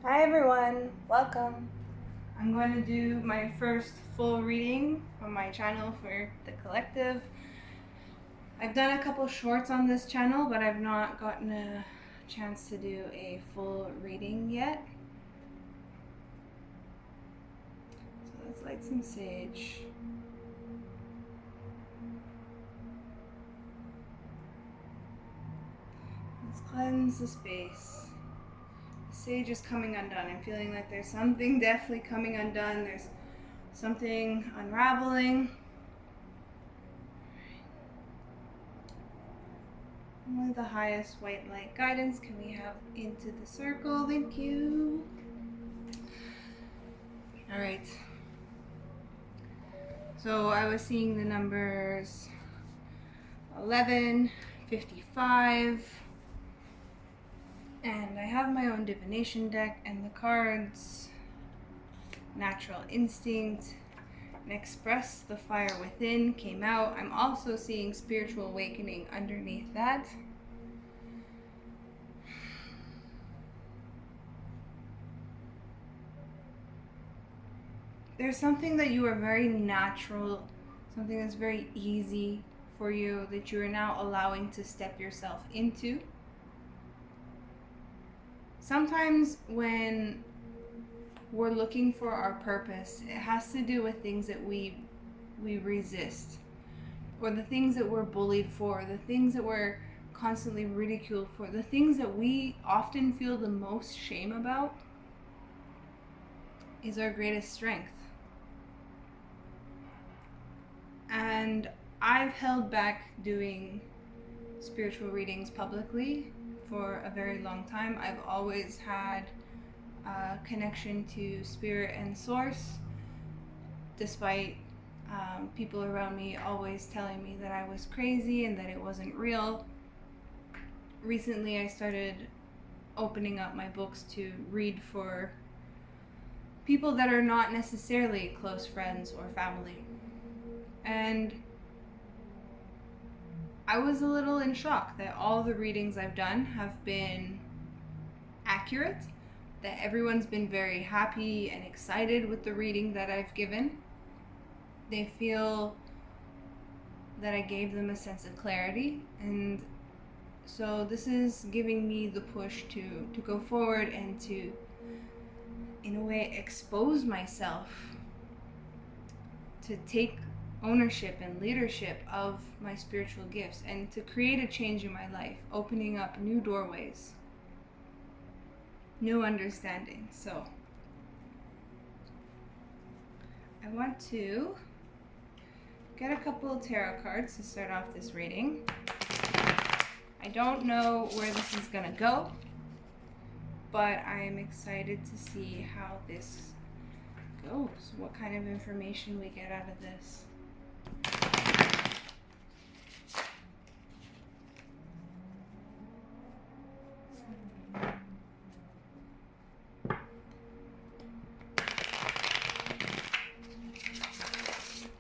Hi everyone, welcome. I'm going to do my first full reading on my channel for the collective. I've done a couple shorts on this channel, but I've not gotten a chance to do a full reading yet. So let's light some sage. Let's cleanse the space. Sage is coming undone. I'm feeling like there's something definitely coming undone. There's something unraveling. Only the highest white light guidance can we have into the circle. Thank you. All right. So I was seeing the numbers 11, 55. And I have my own divination deck, and the cards Natural Instinct and Express the Fire Within came out. I'm also seeing Spiritual Awakening underneath that. There's something that you are very natural, something that's very easy for you that you are now allowing to step yourself into. Sometimes when we're looking for our purpose, it has to do with things that we resist, or the things that we're bullied for, the things that we're constantly ridiculed for, the things that we often feel the most shame about is our greatest strength. And I've held back doing spiritual readings publicly for a very long time. I've always had a connection to spirit and source, despite people around me always telling me that I was crazy and that it wasn't real. Recently, I started opening up my books to read for people that are not necessarily close friends or family. And I was a little in shock that all the readings I've done have been accurate, that everyone's been very happy and excited with the reading that I've given. They feel that I gave them a sense of clarity, and so this is giving me the push to go forward and to, in a way, expose myself, to take ownership and leadership of my spiritual gifts, and to create a change in my life, opening up new doorways, new understanding. So I want to get a couple of tarot cards to start off this reading. I don't know where this is gonna go, but I am excited to see how this goes, what kind of information we get out of this.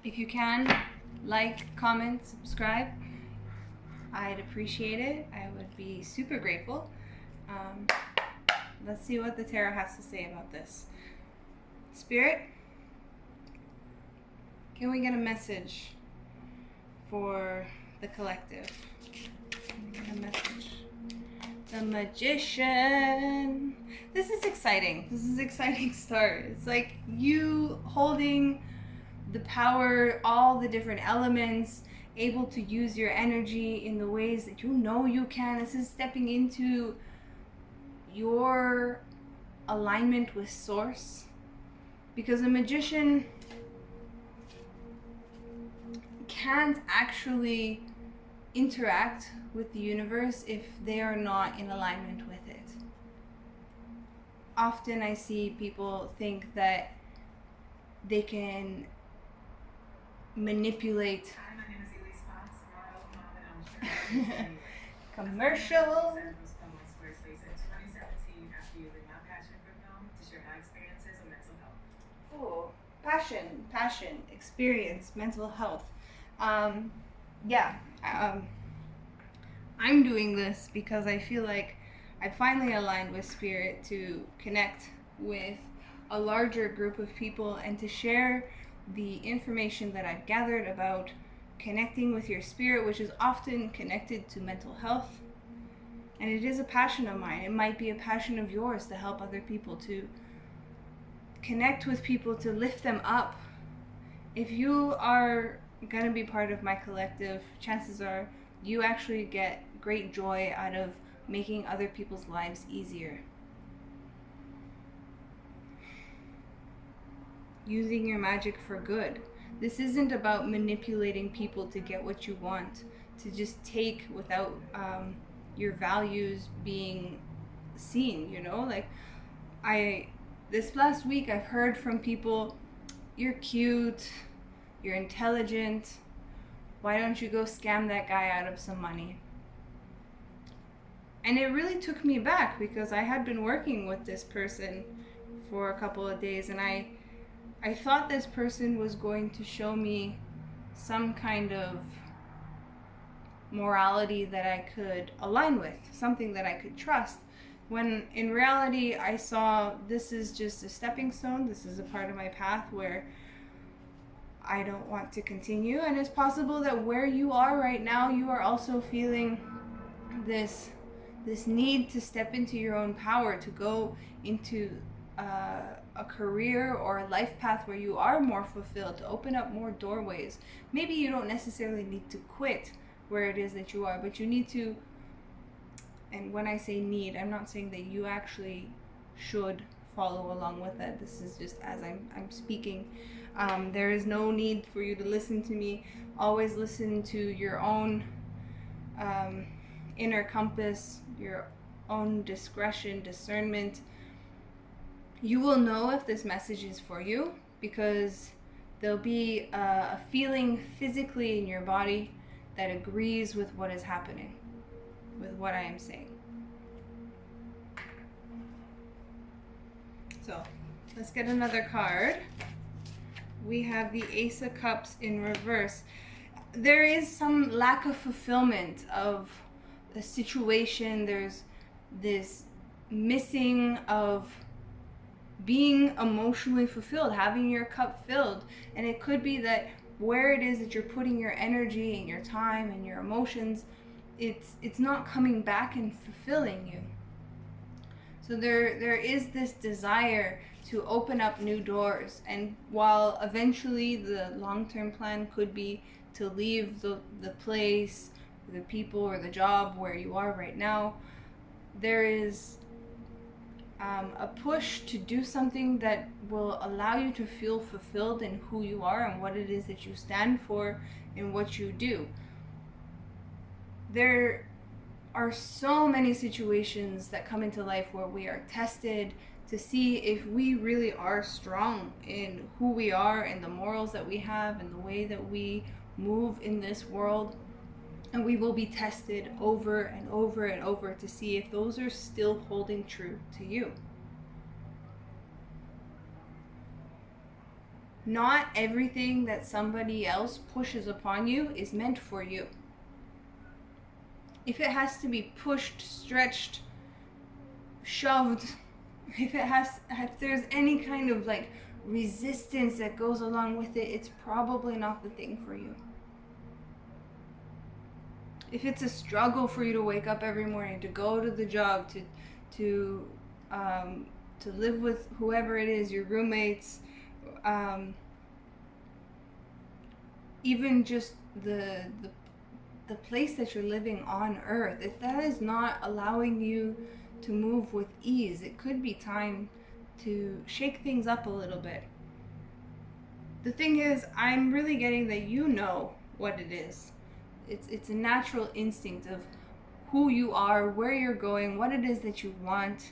If you can, like, comment, subscribe. I'd appreciate it. I would be super grateful. Let's see what the tarot has to say about this. Spirit, can we get a message for the collective? Can we get a message? The Magician. This is exciting. This is an exciting start. It's like you holding the power, all the different elements, able to use your energy in the ways that you know you can. This is stepping into your alignment with source, because a magician can't actually interact with the universe if they are not in alignment with it. Often I see people think that they can manipulate commercial. Oh, passion, experience, mental health. I'm doing this because I feel like I finally aligned with spirit to connect with a larger group of people and to share the information that I've gathered about connecting with your spirit, which is often connected to mental health. And it is a passion of mine. It might be a passion of yours to help other people, to connect with people, to lift them up. If you are going to be part of my collective, chances are you actually get great joy out of making other people's lives easier. Using your magic for good. This isn't about manipulating people to get what you want, to just take without your values being seen, you know? Like, this last week I've heard from people, you're cute, you're intelligent, why don't you go scam that guy out of some money? And it really took me back because I had been working with this person for a couple of days, and I thought this person was going to show me some kind of morality that I could align with, something that I could trust, when in reality I saw this is just a stepping stone. This is a part of my path where I don't want to continue. And it's possible that where you are right now, you are also feeling this need to step into your own power, to go into a career or a life path where you are more fulfilled, to open up more doorways. Maybe you don't necessarily need to quit where it is that you are, but you need to, and when I say need, I'm not saying that you actually should follow along with it. This is just as I'm speaking. There is no need for you to listen to me. Always listen to your own inner compass, your own discretion, discernment. You will know if this message is for you because there'll be a feeling physically in your body that agrees with what is happening, with what I am saying. So let's get another card. We have the Ace of Cups in reverse. There is some lack of fulfillment of the situation. There's this missing of being emotionally fulfilled, having your cup filled. And it could be that where it is that you're putting your energy and your time and your emotions, it's not coming back and fulfilling you. So there is this desire to open up new doors, and while eventually the long-term plan could be to leave the place, the people, or the job where you are right now, there is a push to do something that will allow you to feel fulfilled in who you are and what it is that you stand for and what you do. There are so many situations that come into life where we are tested to see if we really are strong in who we are and the morals that we have and the way that we move in this world. And we will be tested over and over and over to see if those are still holding true to you. Not everything that somebody else pushes upon you is meant for you. If it has to be pushed, stretched, shoved, if there's any kind of like resistance that goes along with it, it's probably not the thing for you. If it's a struggle for you to wake up every morning, to go to the job, to live with whoever it is, your roommates, even just the place that you're living on earth, if that is not allowing you to move with ease, it could be time to shake things up a little bit. The thing is, I'm really getting that you know what it is. It's a natural instinct of who you are, where you're going, what it is that you want.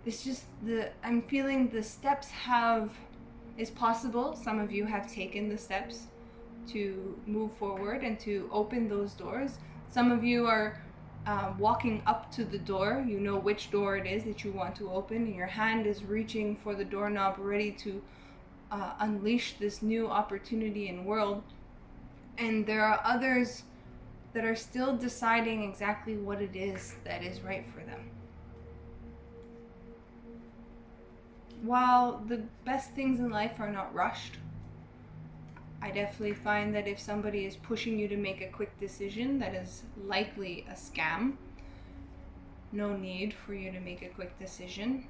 It's just I'm feeling the steps is possible. Some of you have taken the steps to move forward and to open those doors. Some of you are walking up to the door. You know which door it is that you want to open, and your hand is reaching for the doorknob, ready to unleash this new opportunity in world. And there are others that are still deciding exactly what it is that is right for them. while the best things in life are not rushed, I definitely find that if somebody is pushing you to make a quick decision that is likely a scam, no need for you to make a quick decision.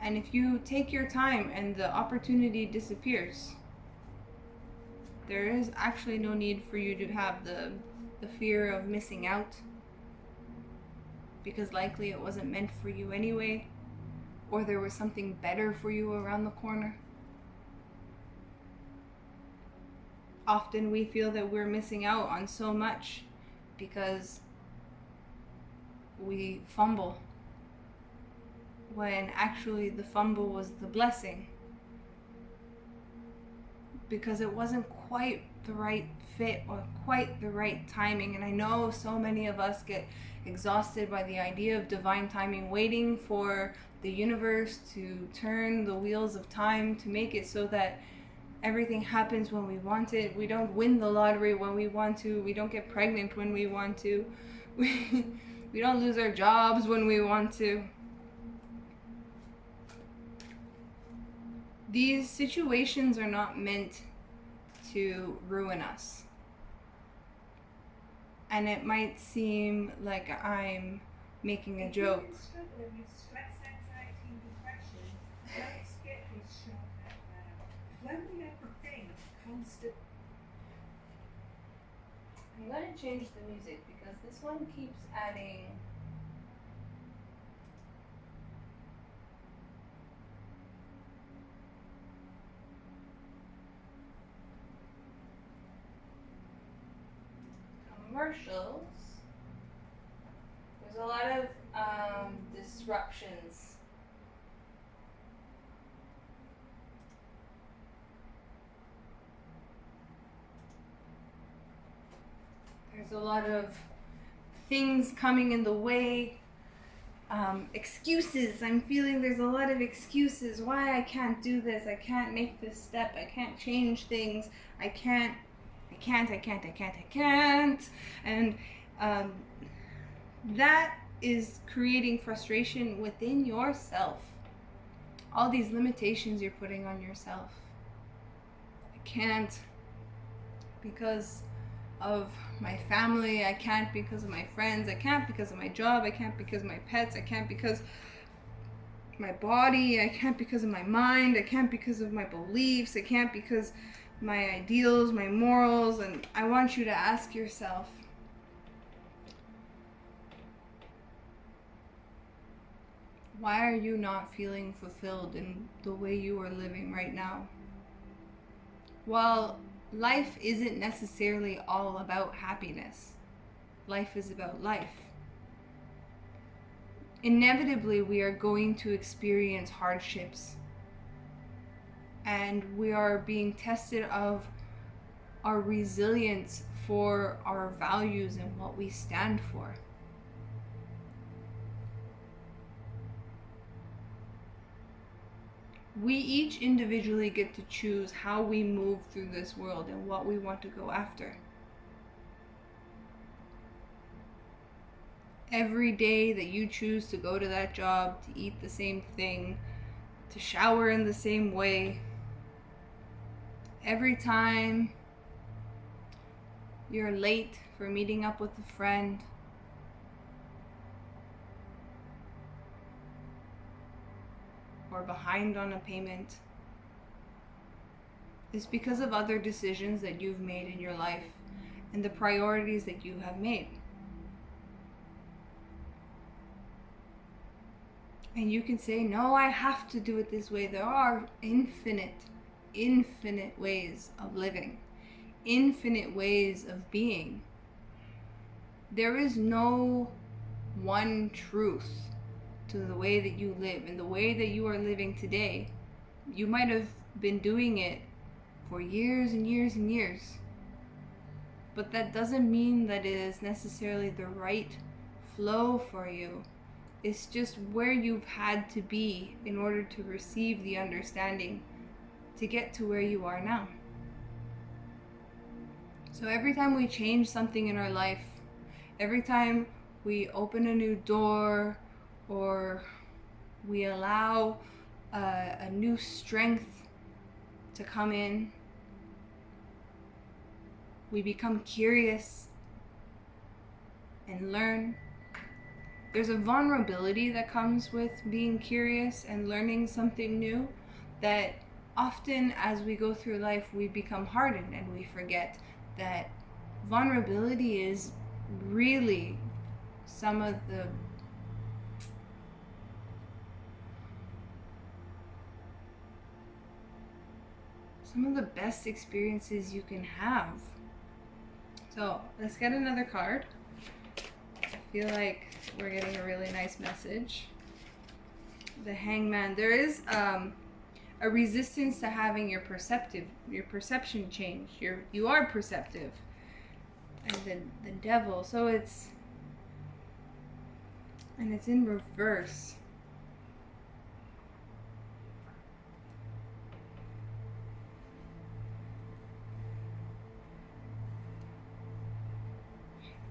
And if you take your time and the opportunity disappears, there is actually no need for you to have the fear of missing out, because likely it wasn't meant for you anyway, or there was something better for you around the corner. Often we feel that we're missing out on so much because we fumble, when actually the fumble was the blessing, because it wasn't quite the right fit or quite the right timing. And I know so many of us get exhausted by the idea of divine timing, waiting for the universe to turn the wheels of time to make it so that everything happens when we want it. We don't win the lottery when we want to. We don't get pregnant when we want to. We don't lose our jobs when we want to. These situations are not meant to ruin us. And it might seem like I'm making a joke. I'm going to change the music because this one keeps adding. Commercials. There's a lot of disruptions. There's a lot of things coming in the way. Excuses. I'm feeling there's a lot of excuses why I can't do this. I can't make this step. I can't change things. I can't. And that is creating frustration within yourself. All these limitations you're putting on yourself. I can't because of my family. I can't because of my friends. I can't because of my job. I can't because of my pets. I can't because of my body. I can't because of my mind. I can't because of my beliefs. I can't because my ideals, my morals. And I want you to ask yourself, why are you not feeling fulfilled in the way you are living right now? Well, life isn't necessarily all about happiness. Life is about life. Inevitably, we are going to experience hardships, and we are being tested of our resilience for our values and what we stand for. We each individually get to choose how we move through this world and what we want to go after. Every day that you choose to go to that job, to eat the same thing, to shower in the same way, every time you're late for meeting up with a friend, or behind on a payment, is because of other decisions that you've made in your life and the priorities that you have made. And you can say, no, I have to do it this way. There are infinite ways of living, infinite ways of being. There is no one truth to the way that you live. And the way that you are living today, you might have been doing it for years and years and years. But that doesn't mean that it is necessarily the right flow for you. It's just where you've had to be in order to receive the understanding to get to where you are now. So every time we change something in our life, every time we open a new door, or we allow a new strength to come in. We become curious and learn. There's a vulnerability that comes with being curious and learning something new that often as we go through life we become hardened and we forget that vulnerability is really some of the best experiences you can have. So let's get another card. I feel like we're getting a really nice message. The Hangman. There is a resistance to having your perception change. You are perceptive. And the Devil. So it's in reverse.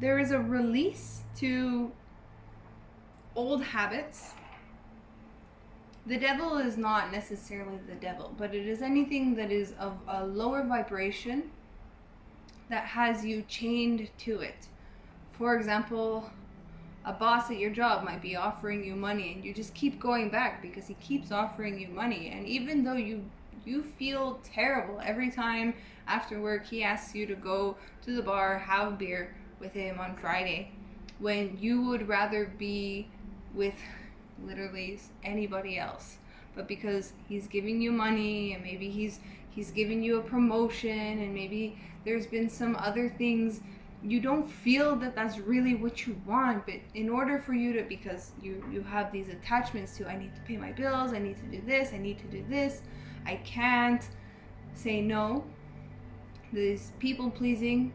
There is a release to old habits. The Devil is not necessarily the devil, but it is anything that is of a lower vibration that has you chained to it. For example, a boss at your job might be offering you money and you just keep going back because he keeps offering you money. And even though you feel terrible every time after work he asks you to go to the bar, have a beer with him on Friday, when you would rather be with literally anybody else, but because he's giving you money and maybe he's giving you a promotion and maybe there's been some other things, you don't feel that that's really what you want. But in order for you to, because you have these attachments to, I need to pay my bills, I need to do this, I need to do this, I can't say no. These people pleasing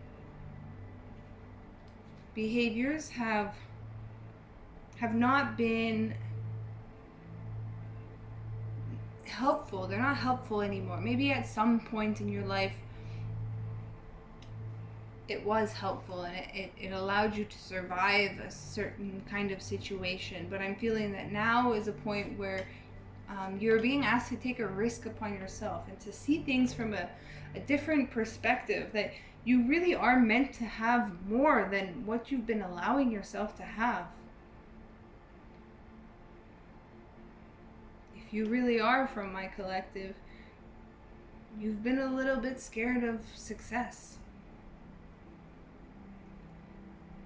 behaviors have not been helpful. They're not helpful anymore. Maybe at some point in your life it was helpful and it allowed you to survive a certain kind of situation, but I'm feeling that now is a point where you're being asked to take a risk upon yourself and to see things from a different perspective, that you really are meant to have more than what you've been allowing yourself to have. If you really are from my collective, you've been a little bit scared of success.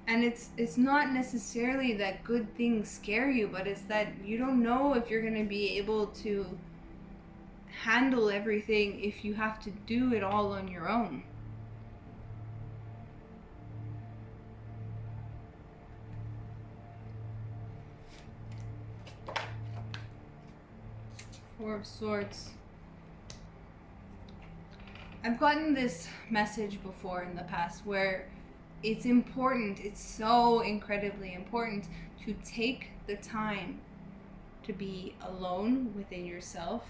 And it's not necessarily that good things scare you, but it's that you don't know if you're going to be able to handle everything if you have to do it all on your own. Four of Swords. I've gotten this message before in the past where it's important, it's so incredibly important to take the time to be alone within yourself.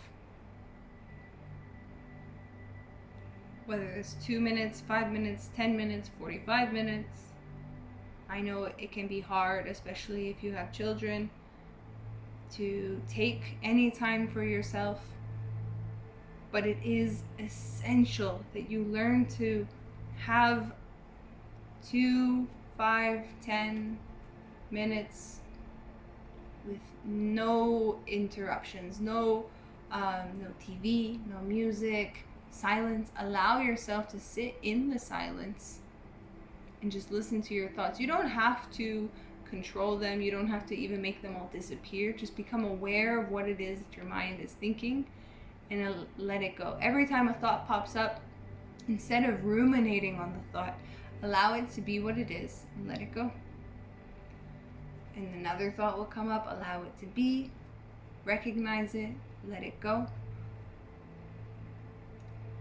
Whether it's 2 minutes, 5 minutes, 10 minutes, 45 minutes. I know it can be hard, especially if you have children, to take any time for yourself. But it is essential that you learn to have 2, 5, 10 minutes with no interruptions, no TV, no music, silence. Allow yourself to sit in the silence and just listen to your thoughts. You don't have to control them. You don't have to even make them all disappear. Just become aware of what it is that your mind is thinking and let it go. Every time a thought pops up, instead of ruminating on the thought, allow it to be what it is and let it go. And another thought will come up, allow it to be, recognize it, let it go.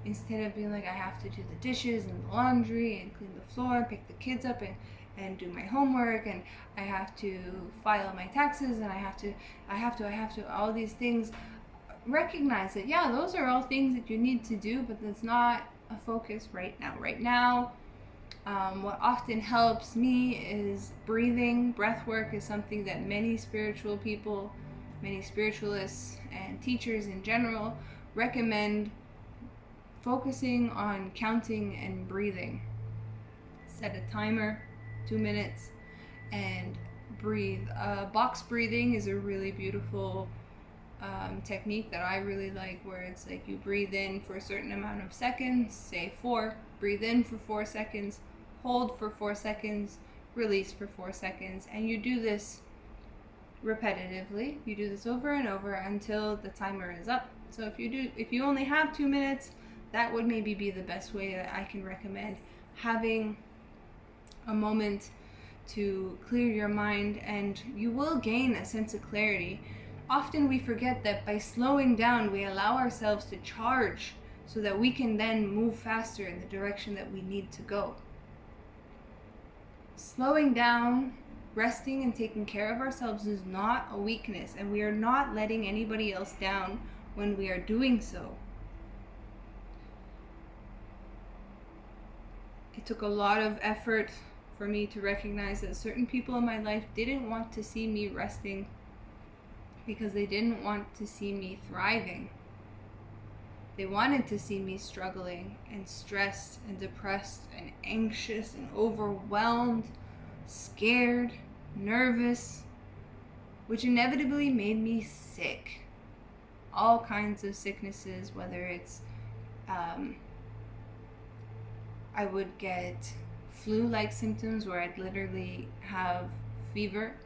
Instead of being like, I have to do the dishes and the laundry and clean the floor, pick the kids up and do my homework, and I have to file my taxes, and I have to, all these things. Recognize that, yeah, those are all things that you need to do, but that's not a focus right now. Right now, what often helps me is breathing. Breath work is something that many spiritual people many spiritualists and teachers in general recommend focusing on counting and breathing. Set a timer, 2 minutes, and breathe. Box breathing is a really beautiful technique that I really like, where it's like you breathe in for a certain amount of seconds, say 4, breathe in for 4 seconds, hold for 4 seconds, release for 4 seconds, and you do this repetitively. You do this over and over until the timer is up. So if you only have 2 minutes, that would maybe be the best way that I can recommend having a moment to clear your mind, and you will gain a sense of clarity. Often we forget that by slowing down, we allow ourselves to charge so that we can then move faster in the direction that we need to go. Slowing down, resting, and taking care of ourselves is not a weakness, and we are not letting anybody else down when we are doing so. It took a lot of effort for me to recognize that certain people in my life didn't want to see me resting because they didn't want to see me thriving. They wanted to see me struggling and stressed and depressed and anxious and overwhelmed, scared, nervous, which inevitably made me sick. All kinds of sicknesses, whether it's I would get flu-like symptoms where I'd literally have fever,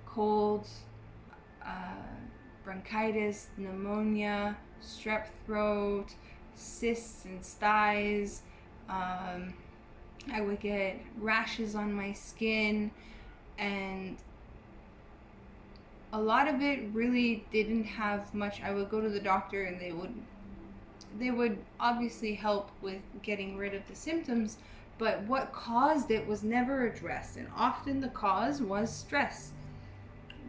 colds, bronchitis, pneumonia, strep throat, cysts and styes. I would get rashes on my skin, and a lot of it really didn't have much. I would go to the doctor and they would obviously help with getting rid of the symptoms, but what caused it was never addressed, and often the cause was stress.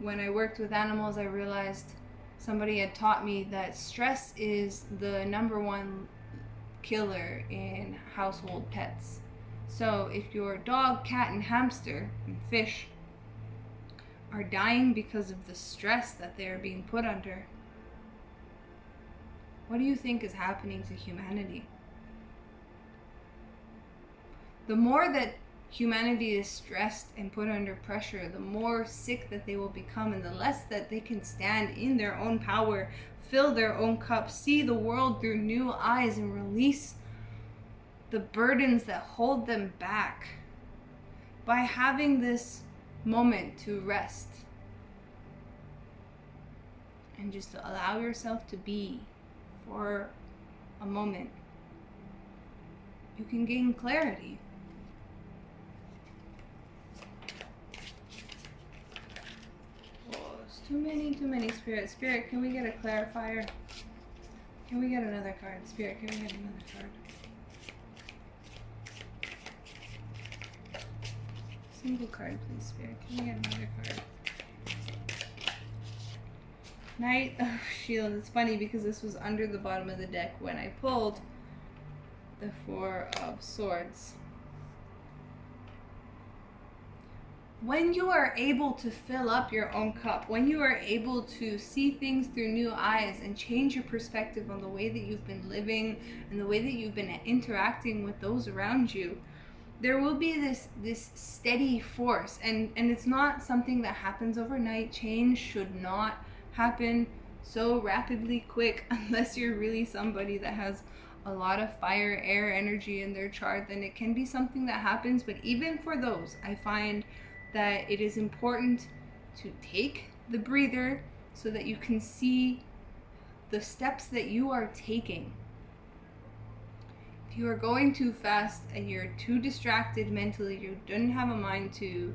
When I worked with animals, I realized somebody had taught me that stress is the number one killer in household pets. So if your dog, cat, and hamster and fish are dying because of the stress that they are being put under, what do you think is happening to humanity? The more that humanity is stressed and put under pressure, the more sick that they will become, and the less that they can stand in their own power, fill their own cup, see the world through new eyes, and release the burdens that hold them back. By having this moment to rest and just to allow yourself to be for a moment, you can gain clarity. Too many. Spirit, can we get a clarifier? Can we get another card? Spirit, can we get another card? Single card, please, Spirit. Can we get another card? Knight of Shields. It's funny because this was under the bottom of the deck when I pulled the Four of Swords. When you are able to fill up your own cup, when you are able to see things through new eyes and change your perspective on the way that you've been living and the way that you've been interacting with those around you, there will be this steady force, and it's not something that happens overnight. Change should not happen so rapidly quick unless you're really somebody that has a lot of fire, air, energy in their chart. Then it can be something that happens, but even for those, I find that it is important to take the breather so that you can see the steps that you are taking. If you are going too fast and you're too distracted mentally, you don't have a mind to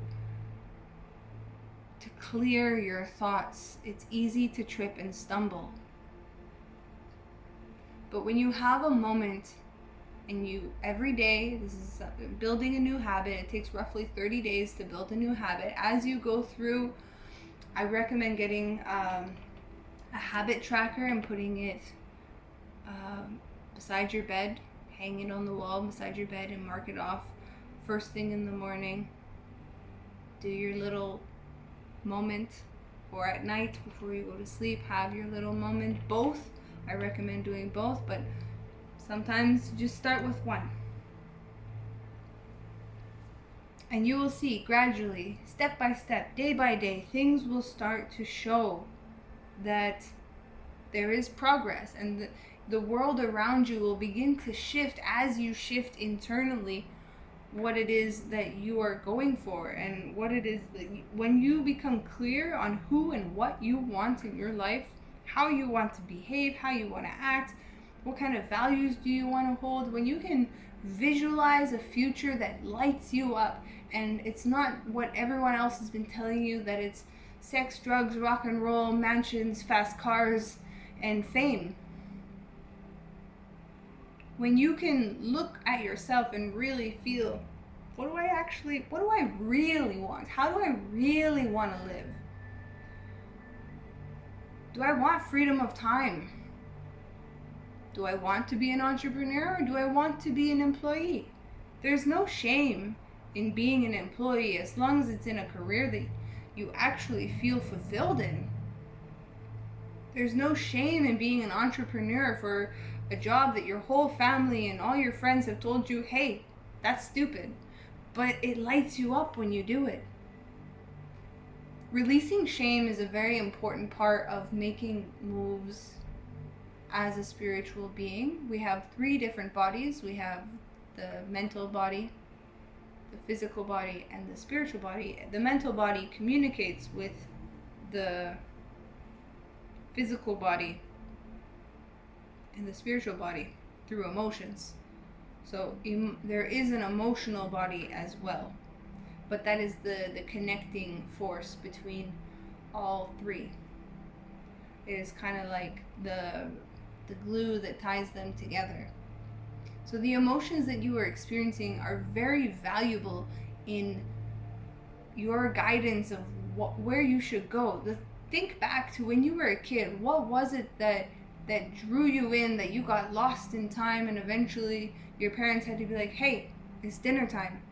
clear your thoughts, it's easy to trip and stumble. But when you have a moment, and you every day, this is building a new habit. It takes roughly 30 days to build a new habit. As you go through, I recommend getting a habit tracker and putting it beside your bed, hang it on the wall beside your bed, and mark it off first thing in the morning. Do your little moment or at night before you go to sleep, have your little moment. Both. I recommend doing both, but sometimes just start with one. And you will see gradually, step by step, day by day, things will start to show that there is progress, and the world around you will begin to shift as you shift internally what it is that you are going for, and what it is that when you become clear on who and what you want in your life, how you want to behave, how you want to act, what kind of values do you want to hold, when you can visualize a future that lights you up, and it's not what everyone else has been telling you, that it's sex, drugs, rock and roll, mansions, fast cars, and fame. When you can look at yourself and really feel, what do I really want? How do I really want to live? Do I want freedom of time? Do I want to be an entrepreneur, or do I want to be an employee? There's no shame in being an employee as long as it's in a career that you actually feel fulfilled in. There's no shame in being an entrepreneur for a job that your whole family and all your friends have told you, hey, that's stupid. But it lights you up when you do it. Releasing shame is a very important part of making moves as a spiritual being. We have 3 different bodies. We have the mental body, the physical body, and the spiritual body. The mental body communicates with the physical body and the spiritual body through emotions. So there is an emotional body as well, but that is the connecting force between all 3. It is kind of like the glue that ties them together. So the emotions that you are experiencing are very valuable in your guidance of where you should go. Think back to when you were a kid. What was it that drew you in, that you got lost in time, and eventually your parents had to be like, hey, it's dinner time?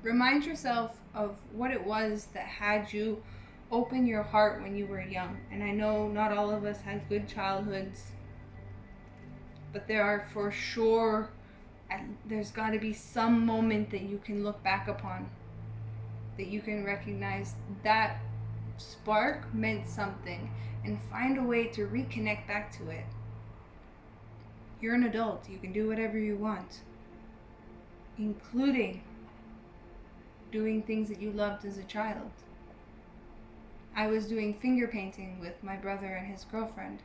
Remind yourself of what it was that had you open your heart when you were young. And I know not all of us had good childhoods, but there are for sure, there's got to be some moment that you can look back upon, that you can recognize that spark meant something, and find a way to reconnect back to it. You're an adult. You can do whatever you want, including doing things that you loved as a child. I was doing finger painting with my brother and his girlfriend.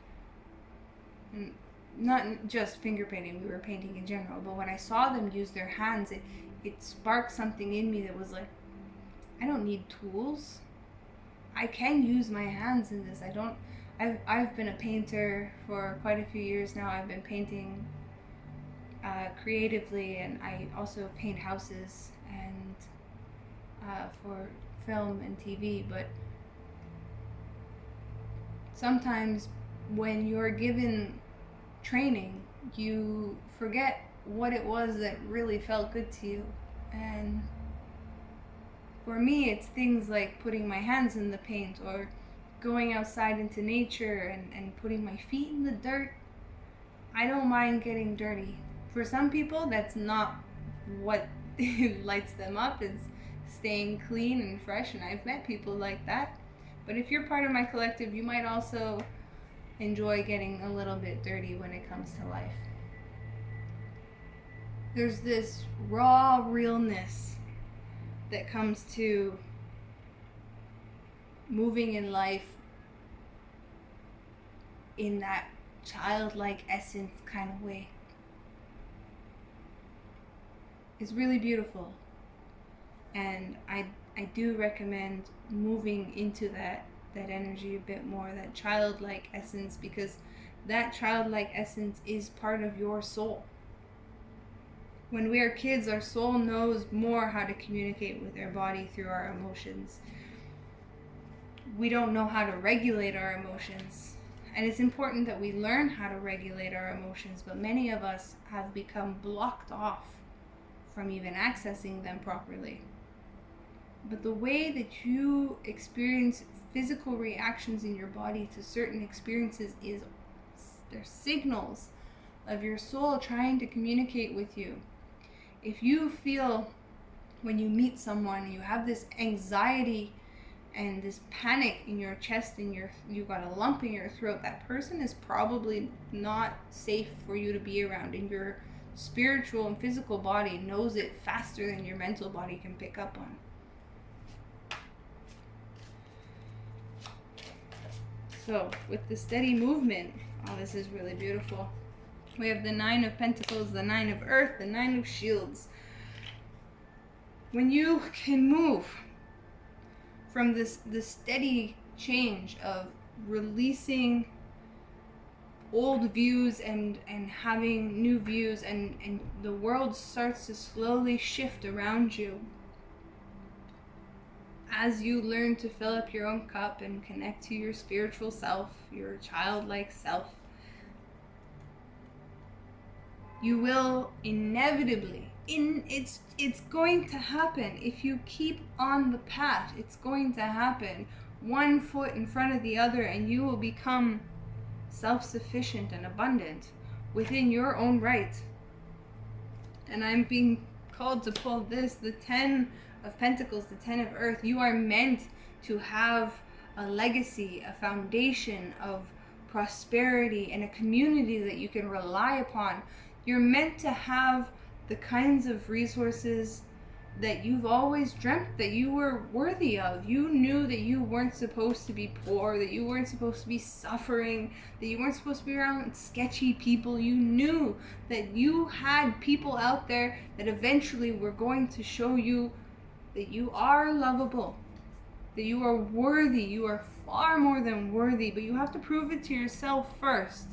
And not just finger painting, we were painting in general, but when I saw them use their hands, it sparked something in me that was like, I don't need tools. I can use my hands in this. I've been a painter for quite a few years now. I've been painting creatively, and I also paint houses and for film and TV. But sometimes when you're given training, you forget what it was that really felt good to you. And for me, it's things like putting my hands in the paint, or going outside into nature and putting my feet in the dirt. I don't mind getting dirty. For some people, that's not what lights them up, is staying clean and fresh, and I've met people like that. But if you're part of my collective, you might also enjoy getting a little bit dirty when it comes to life. There's this raw realness that comes to moving in life in that childlike essence kind of way. It's really beautiful, and I do recommend moving into that energy a bit more, that childlike essence, because that childlike essence is part of your soul. When we are kids, our soul knows more how to communicate with our body through our emotions. We don't know how to regulate our emotions. And it's important that we learn how to regulate our emotions, but many of us have become blocked off from even accessing them properly. But the way that you experience physical reactions in your body to certain experiences is they're signals of your soul trying to communicate with you. If you feel when you meet someone, you have this anxiety and this panic in your chest and you got a lump in your throat, that person is probably not safe for you to be around, and your spiritual and physical body knows it faster than your mental body can pick up on. So with the steady movement, oh, this is really beautiful. We have the 9 of Pentacles, the 9 of Earth, the 9 of Shields. When you can move from this steady change of releasing old views and having new views, and the world starts to slowly shift around you as you learn to fill up your own cup and connect to your spiritual self, your childlike self, you will inevitably, it's going to happen. If you keep on the path, it's going to happen, one foot in front of the other, and you will become self-sufficient and abundant within your own right. And I'm being called to pull this, the 10 of Pentacles, the 10 of Earth. You are meant to have a legacy, a foundation of prosperity, and a community that you can rely upon. You're meant to have the kinds of resources that you've always dreamt that you were worthy of. You knew that you weren't supposed to be poor, that you weren't supposed to be suffering, that you weren't supposed to be around sketchy people. You knew that you had people out there that eventually were going to show you that you are lovable, that you are worthy, you are far more than worthy, but you have to prove it to yourself first,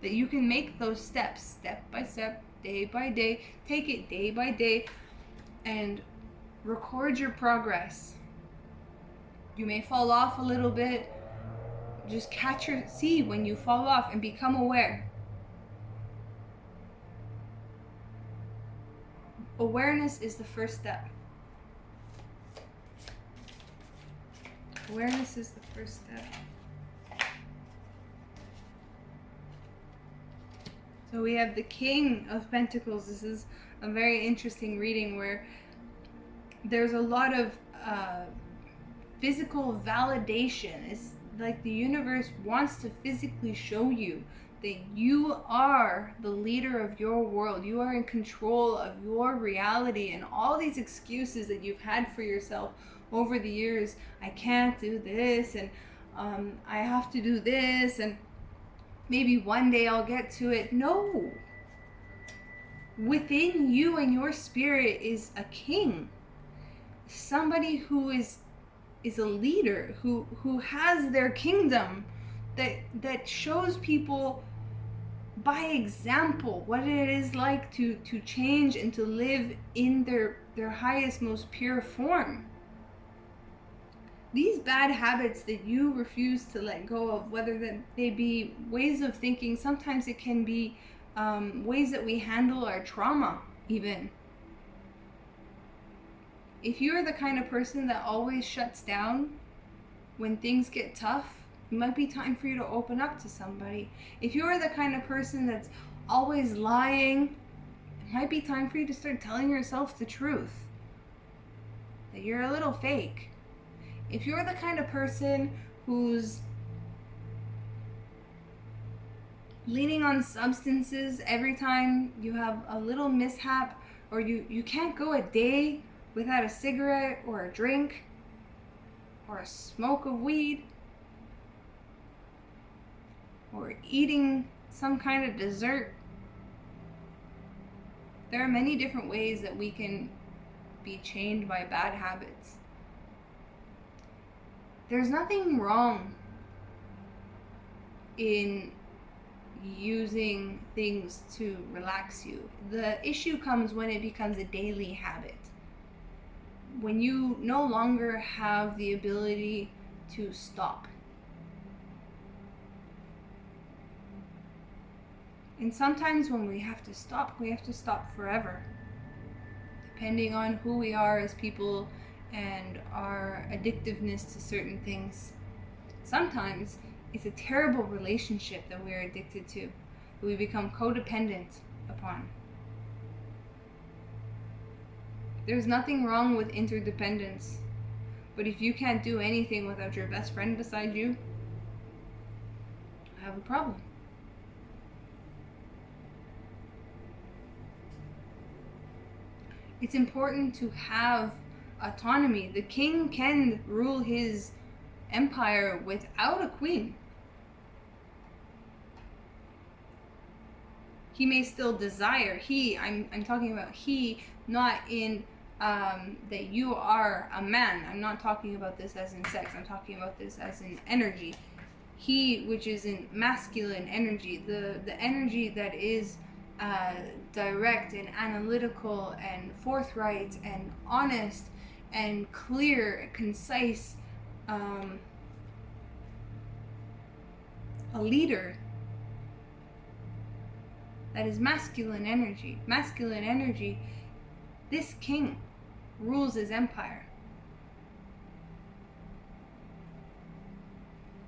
that you can make those steps, step by step, day by day, take it day by day, and record your progress. You may fall off a little bit, just see when you fall off and become aware. Awareness is the first step. Awareness is the first step. So we have the King of Pentacles. This is a very interesting reading where there's a lot of physical validation. It's like the universe wants to physically show you that you are the leader of your world. You are in control of your reality, and all these excuses that you've had for yourself over the years. I can't do this, and I have to do this, and maybe one day I'll get to it. No. Within you and your spirit is a king. Somebody who is a leader, who has their kingdom, that shows people by example what it is like to change and to live in their highest, most pure form. These bad habits that you refuse to let go of, whether that they be ways of thinking, sometimes it can be ways that we handle our trauma even. If you're the kind of person that always shuts down when things get tough, it might be time for you to open up to somebody. If you're the kind of person that's always lying, it might be time for you to start telling yourself the truth, that you're a little fake. If you're the kind of person who's leaning on substances every time you have a little mishap, or you can't go a day without a cigarette or a drink or a smoke of weed or eating some kind of dessert, there are many different ways that we can be chained by bad habits. There's nothing wrong in using things to relax you. The issue comes when it becomes a daily habit. When you no longer have the ability to stop. And sometimes when we have to stop forever. Depending on who we are as people and our addictiveness to certain things. Sometimes it's a terrible relationship that we're addicted to, that we become codependent upon. There's nothing wrong with interdependence, but if you can't do anything without your best friend beside you, I have a problem. It's important to have autonomy. The king can rule his empire without a queen. He may still desire, I'm talking about he, not in that you are a man. I'm not talking about this as in sex. I'm talking about this as in energy. He, which is in masculine energy, the energy that is direct and analytical and forthright and honest and clear, concise, a leader. That is masculine energy. Masculine energy, this king rules his empire.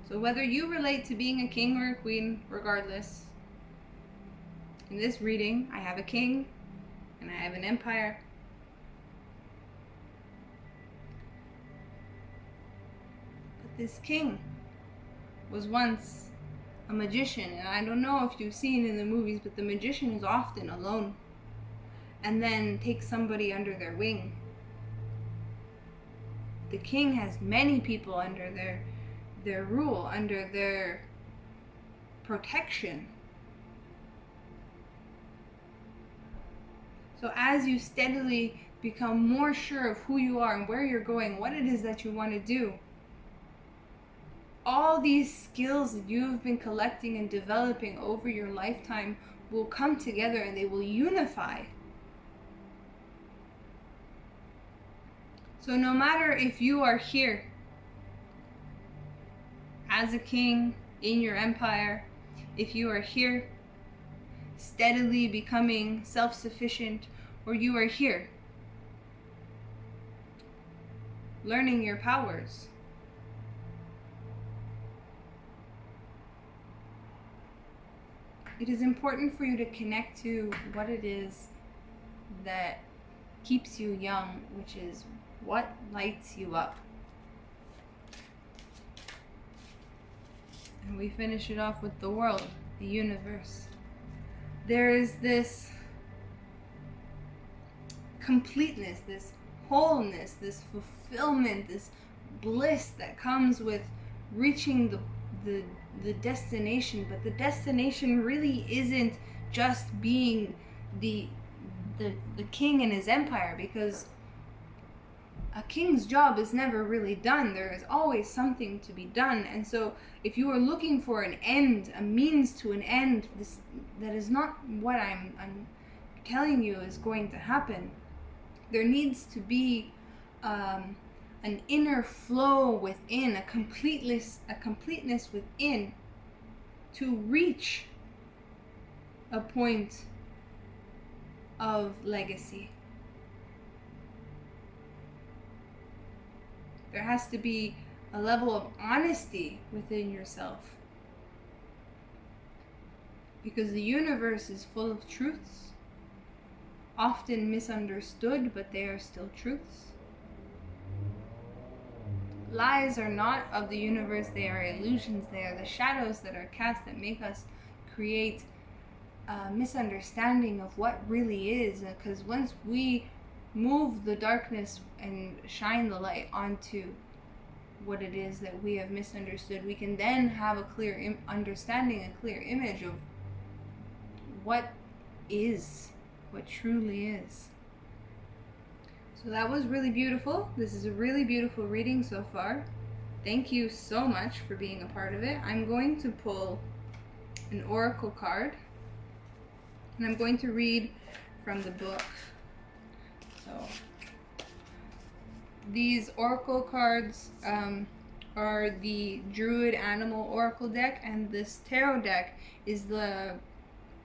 So whether you relate to being a king or a queen, regardless, in this reading, I have a king and I have an empire. But this king was once a magician, and I don't know if you've seen in the movies, but the magician is often alone and then takes somebody under their wing. The king has many people under their rule, under their protection. So as you steadily become more sure of who you are and where you're going, what it is that you want to do, all these skills that you've been collecting and developing over your lifetime will come together and they will unify. So no matter if you are here as a king in your empire, if you are here steadily becoming self-sufficient, or you are here learning your powers, it is important for you to connect to what it is that keeps you young, which is what lights you up. And we finish it off with the world, the universe. There is this completeness, this wholeness, this fulfillment, this bliss that comes with reaching the destination. But the destination really isn't just being the king and his empire, because a king's job is never really done. There is always something to be done. And so if you are looking for an end, a means to an end, that is not what I'm telling you is going to happen. There needs to be an inner flow within, a completeness within, to reach a point of legacy. There has to be a level of honesty within yourself, because the universe is full of truths, often misunderstood, but they are still truths. Lies are not of the universe, they are illusions. They are the shadows that are cast that make us create a misunderstanding of what really is. Because once we move the darkness and shine the light onto what it is that we have misunderstood, we can then have a clear understanding, a clear image of what is, what truly is. So that was really beautiful. This is a really beautiful reading so far. Thank you so much for being a part of it. I'm going to pull an oracle card, and I'm going to read from the book. So these oracle cards are the Druid Animal Oracle deck, and this tarot deck is the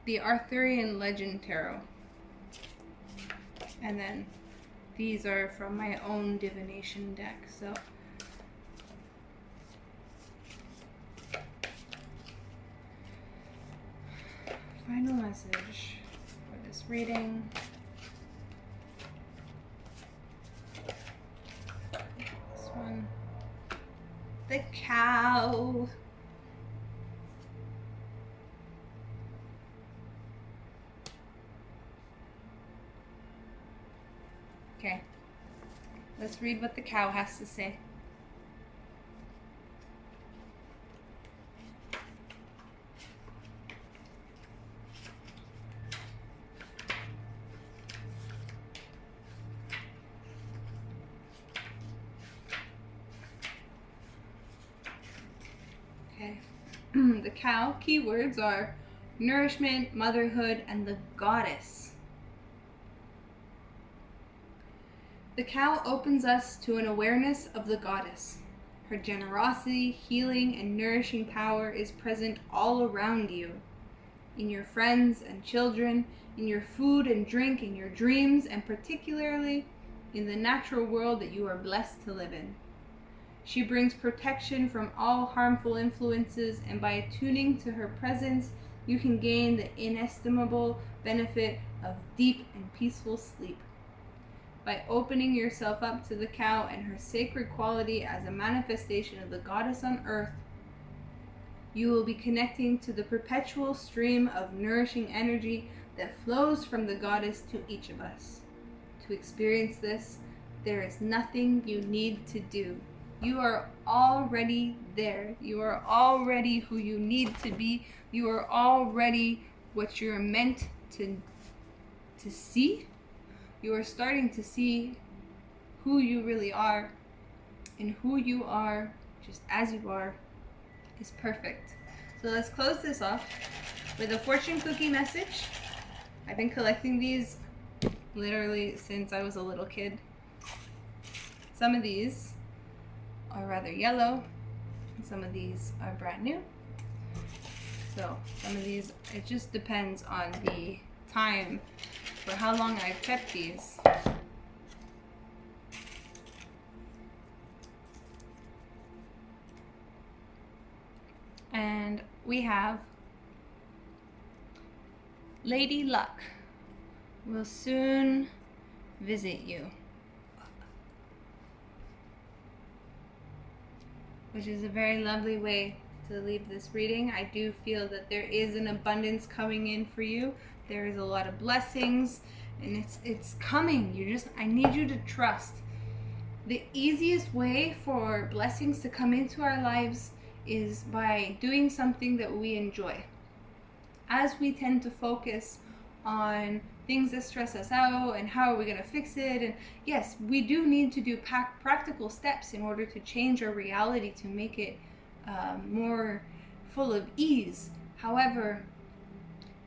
Arthurian Legend Tarot. And then These are from my own divination deck, so final message for this reading. This one. The cow. Okay, let's read what the cow has to say. Okay, the cow keywords are nourishment, motherhood, and the goddess. The cow opens us to an awareness of the goddess. Her generosity, healing, and nourishing power is present all around you. In your friends and children, in your food and drink, in your dreams, and particularly in the natural world that you are blessed to live in. She brings protection from all harmful influences, and by attuning to her presence, you can gain the inestimable benefit of deep and peaceful sleep. By opening yourself up to the cow and her sacred quality as a manifestation of the goddess on earth, you will be connecting to the perpetual stream of nourishing energy that flows from the goddess to each of us. To experience this, there is nothing you need to do. You are already there. You are already who you need to be. You are already what you're meant to see. You are starting to see who you really are, and who you are, just as you are, is perfect. So let's close this off with a fortune cookie message. I've been collecting these literally since I was a little kid. Some of these are rather yellow, and some of these are brand new. So some of these, it just depends on the time for how long I've kept these. And we have Lady Luck will soon visit you, which is a very lovely way to leave this reading. I do feel that there is an abundance coming in for you. There is a lot of blessings, and it's coming. I need you to trust. The easiest way for blessings to come into our lives is by doing something that we enjoy. As we tend to focus on things that stress us out and how are we going to fix it, and yes, we do need to do practical steps in order to change our reality to make it more full of ease. However,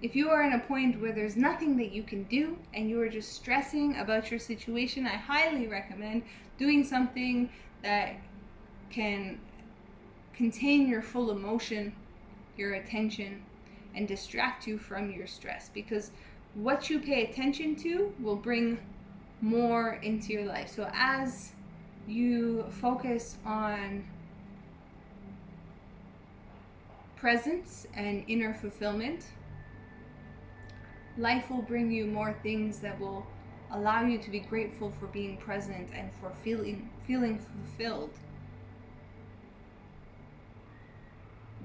if you are in a point where there's nothing that you can do and you are just stressing about your situation, I highly recommend doing something that can contain your full emotion, your attention, and distract you from your stress, because what you pay attention to will bring more into your life. So as you focus on presence and inner fulfillment, life will bring you more things that will allow you to be grateful for being present and for feeling fulfilled.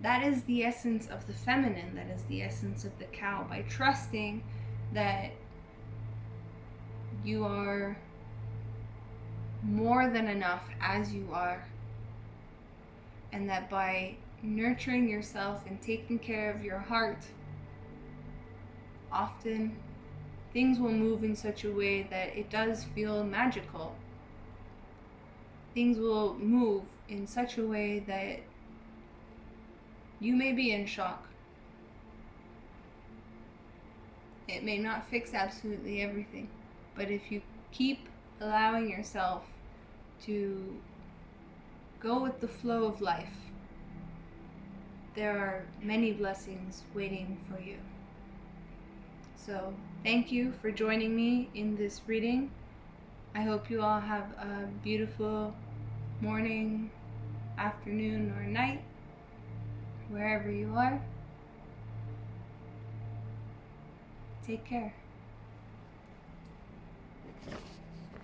That is the essence of the feminine. That is the essence of the cow. By trusting that you are more than enough as you are, and that by nurturing yourself and taking care of your heart, often things will move in such a way that it does feel magical. Things will move in such a way that you may be in shock. It may not fix absolutely everything, but if you keep allowing yourself to go with the flow of life, there are many blessings waiting for you. So thank you for joining me in this reading. I hope you all have a beautiful morning, afternoon, or night, wherever you are. Take care.